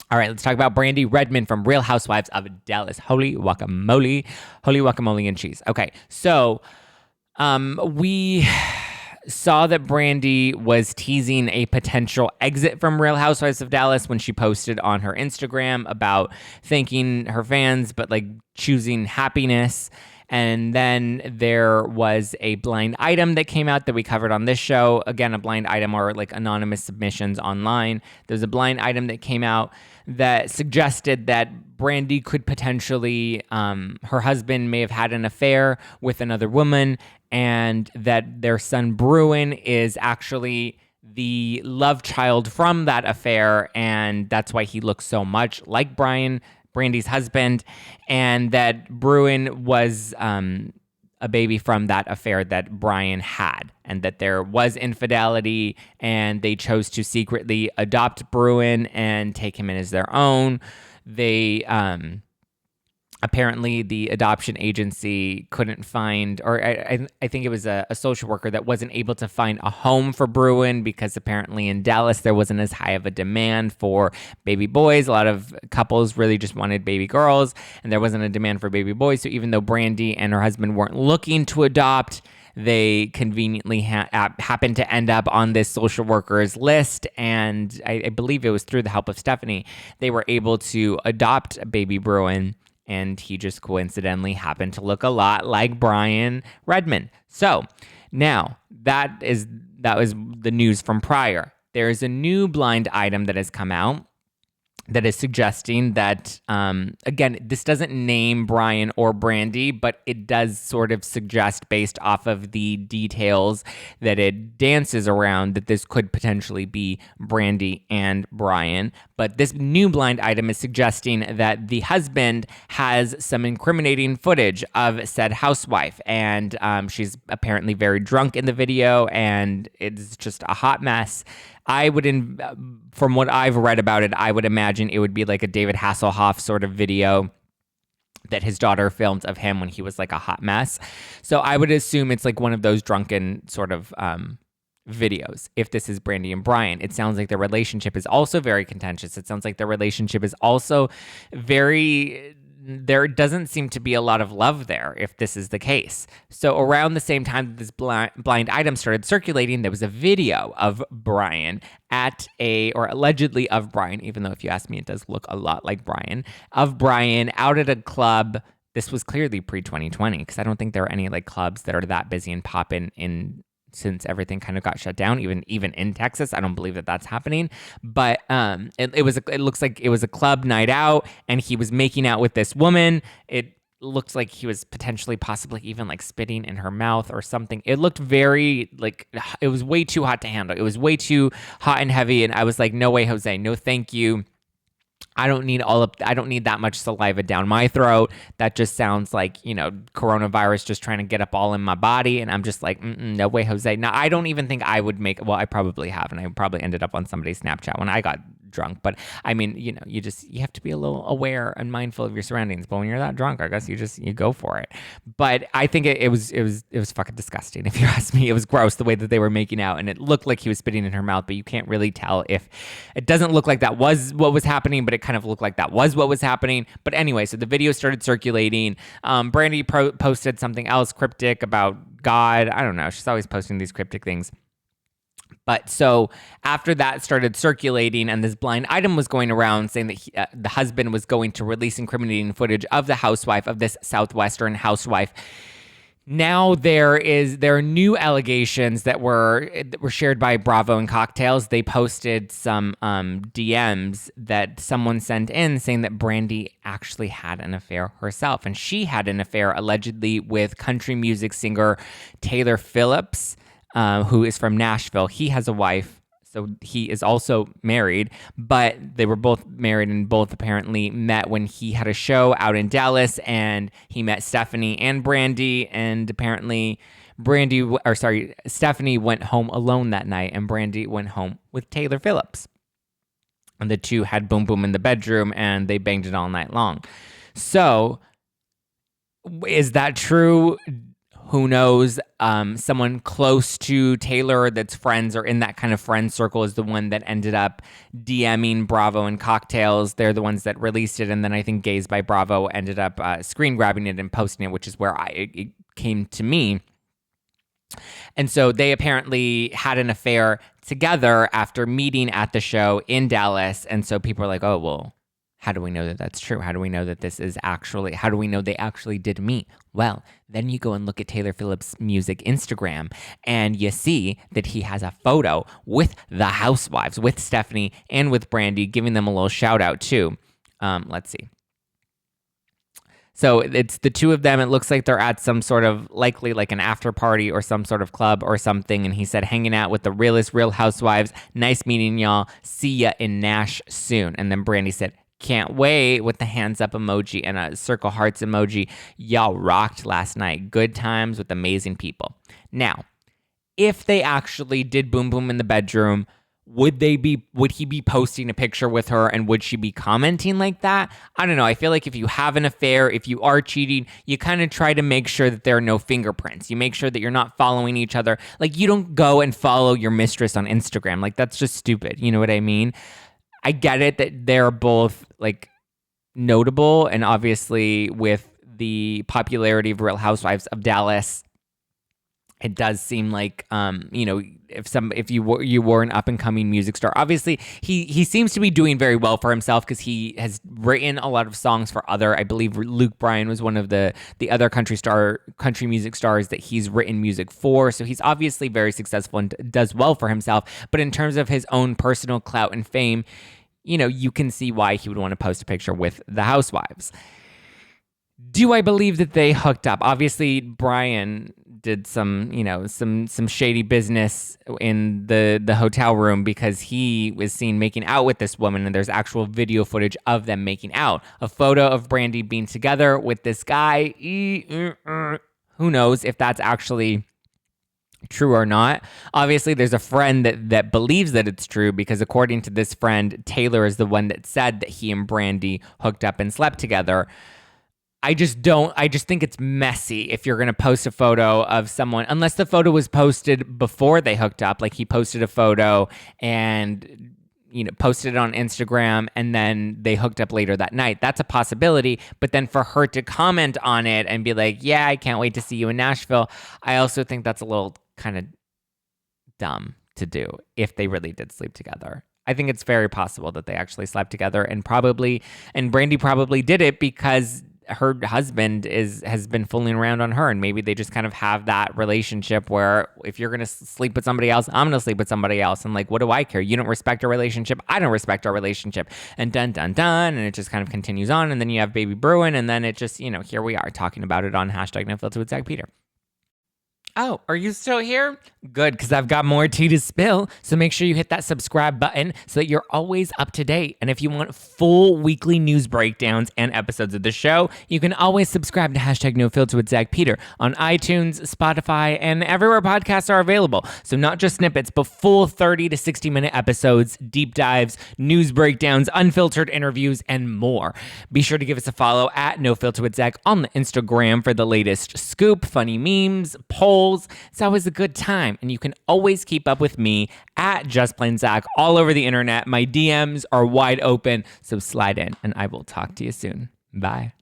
All right, let's talk about Brandi Redmond from Real Housewives of Dallas. Holy guacamole, holy guacamole and cheese. Okay, so we saw that Brandi was teasing a potential exit from Real Housewives of Dallas when she posted on her Instagram about thanking her fans, but like choosing happiness. And then there was a blind item that came out that we covered on this show. Again, a blind item or like anonymous submissions online. There's a blind item that came out that suggested that Brandi could potentially, her husband may have had an affair with another woman, and that their son Bruin is actually the love child from that affair, and that's why he looks so much like Brandi's husband, and that Bruin was a baby from that affair that Bryan had, and that there was infidelity, and they chose to secretly adopt Bruin and take him in as their own. They apparently the adoption agency couldn't find, or I think it was a social worker that wasn't able to find a home for Bruin because apparently in Dallas there wasn't as high of a demand for baby boys. A lot of couples really just wanted baby girls, and there wasn't a demand for baby boys. So even though Brandi and her husband weren't looking to adopt, they conveniently happened to end up on this social workers list, and I believe it was through the help of Stephanie, they were able to adopt baby Bruin, and he just coincidentally happened to look a lot like Bryan Redmond. So now that was the news from prior. There is a new blind item that has come out that is suggesting that, again, this doesn't name Bryan or Brandi, but it does sort of suggest, based off of the details that it dances around, that this could potentially be Brandi and Bryan. But this new blind item is suggesting that the husband has some incriminating footage of said housewife, and she's apparently very drunk in the video, and it's just a hot mess. From what I've read about it, I would imagine it would be like a David Hasselhoff sort of video that his daughter filmed of him when he was like a hot mess. So I would assume it's like one of those drunken sort of videos. If this is Brandi and Bryan, it sounds like their relationship is also very contentious. It sounds like their relationship is also there doesn't seem to be a lot of love there if this is the case. So around the same time that this blind item started circulating, there was a video of Bryan or allegedly of Bryan, even though if you ask me, it does look a lot like Bryan, of Bryan out at a club. This was clearly pre-2020 because I don't think there are any like clubs that are that busy and popping in since everything kind of got shut down, even in Texas. I don't believe that that's happening. But it looks like it was a club night out, and he was making out with this woman. It looks like he was potentially, possibly even like spitting in her mouth or something. It looked very like it was way too hot to handle. It was way too hot and heavy, and I was like, no way, Jose, no thank you. I don't need that much saliva down my throat. That just sounds like, coronavirus just trying to get up all in my body. And I'm just like, no way, Jose. Now, I don't even think I would I probably have. And I probably ended up on somebody's Snapchat when I got drunk. But I mean, you have to be a little aware and mindful of your surroundings. But when you're that drunk, I guess you go for it. But I think it was fucking disgusting. If you ask me, it was gross the way that they were making out. And it looked like he was spitting in her mouth, but you can't really tell if it doesn't look like that was what was happening, but it kind of looked like that was what was happening. But anyway, so the video started circulating. Brandi posted something else cryptic about God. I don't know. She's always posting these cryptic things. But so after that started circulating and this blind item was going around saying that the husband was going to release incriminating footage of the housewife, of this Southwestern housewife, now there are new allegations that were shared by Bravo and Cocktails. They posted some DMs that someone sent in saying that Brandi actually had an affair herself, and she had an affair allegedly with country music singer Taylor Phillips, who is from Nashville. He has a wife, so he is also married, but they were both married and both apparently met when he had a show out in Dallas, and he met Stephanie and Brandi, and apparently Stephanie went home alone that night, and Brandi went home with Taylor Phillips. And the two had boom boom in the bedroom, and they banged it all night long. So, is that true? Who knows? Someone close to Taylor that's friends or in that kind of friend circle is the one that ended up DMing Bravo and Cocktails. They're the ones that released it. And then I think Gays by Bravo ended up screen grabbing it and posting it, which is where it came to me. And so they apparently had an affair together after meeting at the show in Dallas. And so people are like, oh, well, how do we know that that's true? How do we know that this is actually, how do we know they actually did meet? Well, then you go and look at Taylor Phillips' music Instagram and you see that he has a photo with the Housewives, with Stephanie and with Brandi, giving them a little shout out too. Let's see. So it's the two of them. It looks like they're at some sort of likely like an after party or some sort of club or something. And he said, hanging out with the realest real housewives. Nice meeting y'all. See ya in Nash soon. And then Brandi said, can't wait, with the hands up emoji and a circle hearts emoji. Y'all rocked last night. Good times with amazing people. Now, if they actually did boom boom in the bedroom, would he be posting a picture with her and would she be commenting like that? I don't know. I feel like if you have an affair, if you are cheating, you kind of try to make sure that there are no fingerprints. You make sure that you're not following each other. Like, you don't go and follow your mistress on Instagram. Like, that's just stupid. You know what I mean? I get it that they're both like notable, and obviously with the popularity of Real Housewives of Dallas, it does seem like, if you were an up and coming music star, obviously he seems to be doing very well for himself because he has written a lot of songs for I believe Luke Bryan was one of the other country music stars that he's written music for. So he's obviously very successful and does well for himself. But in terms of his own personal clout and fame, you can see why he would want to post a picture with the Housewives. Do I believe that they hooked up? Obviously, Bryan did some shady business in the hotel room because he was seen making out with this woman, and there's actual video footage of them making out. A photo of Brandi being together with this guy. Who knows if that's actually true or not. Obviously, there's a friend that believes that it's true because according to this friend, Taylor is the one that said that he and Brandi hooked up and slept together. I just think it's messy if you're going to post a photo of someone, unless the photo was posted before they hooked up. Like he posted a photo and, posted it on Instagram and then they hooked up later that night. That's a possibility. But then for her to comment on it and be like, yeah, I can't wait to see you in Nashville. I also think that's a little kind of dumb to do if they really did sleep together. I think it's very possible that they actually slept together and Brandi probably did it because her husband has been fooling around on her, and maybe they just kind of have that relationship where if you're going to sleep with somebody else, I'm going to sleep with somebody else. And like, what do I care? You don't respect our relationship. I don't respect our relationship. And dun, dun, dun. And it just kind of continues on. And then you have baby brewing. And then it just, here we are talking about it on #NoFilter with Zack Peter. Oh, are you still here? Good, because I've got more tea to spill. So make sure you hit that subscribe button so that you're always up to date. And if you want full weekly news breakdowns and episodes of the show, you can always subscribe to #NoFilter with Zack Peter on iTunes, Spotify, and everywhere podcasts are available. So not just snippets, but full 30 to 60 minute episodes, deep dives, news breakdowns, unfiltered interviews, and more. Be sure to give us a follow at @NoFilter with Zack on the Instagram for the latest scoop, funny memes, polls. It's always a good time. And you can always keep up with me at Just Plain Zack all over the internet. My DMs are wide open, so slide in and I will talk to you soon. Bye.